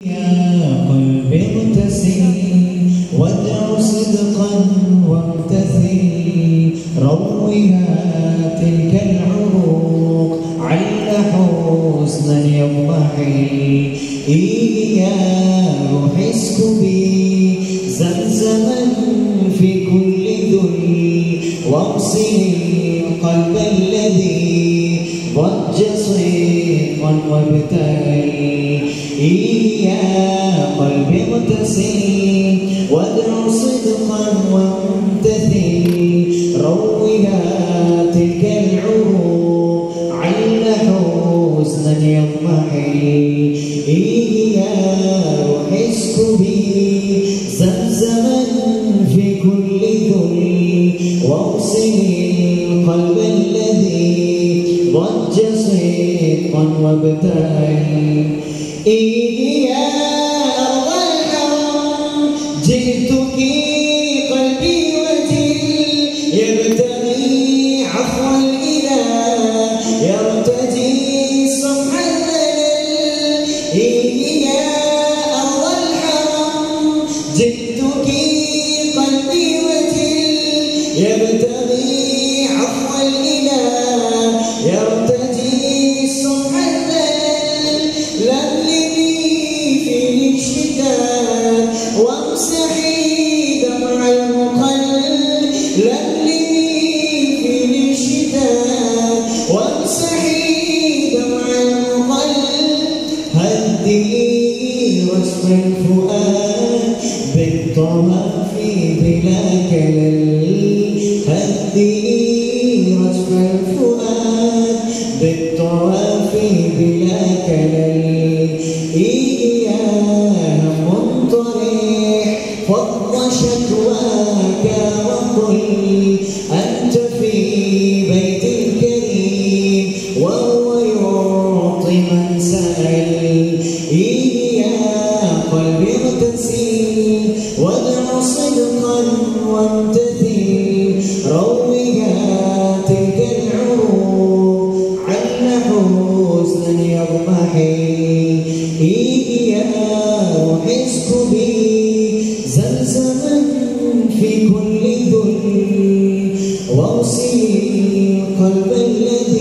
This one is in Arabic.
يا قلبي ابتسم وادع صدقا وامتثل روها تلك العروق عل حسنا يضحي إياه اسكبي زمزما في كل ذل واغسل القلب الذي ضج صدقا وابتهل يا قلبي ابتسم وادع صدقا وامتثل روها تلك العروق عل حسنا يضحي روح اسكبي زمزما في كل ذل واغسل القلب الذي ضج صدقا وابتهل يا أرض الحرم جئتك قلبي وجل يبتغي عفو الإله يرتجي صفح الملل يا أرض الحرم جئتك قلبي وجل يبتغي عفو الإله يرتجي صفح الملل لملمي في الشتاء وامسحي دمع المقلل لملمي في الشتاء وامسحي دمع المقلل هدي رسم الفؤاد بالطواف بلا كلل هدي رسم الفؤاد بالطواف بلا كلل إياه منطرح فض شكواك وقل أنت في بيت الكريم وهو يعطي من سأل يا قلبي ابتسم وادع صدقا وامتثل روها تلك العروق عل حسنا يضحي روح اسكبي زمزما في كل ذل واغسلي القلب الذي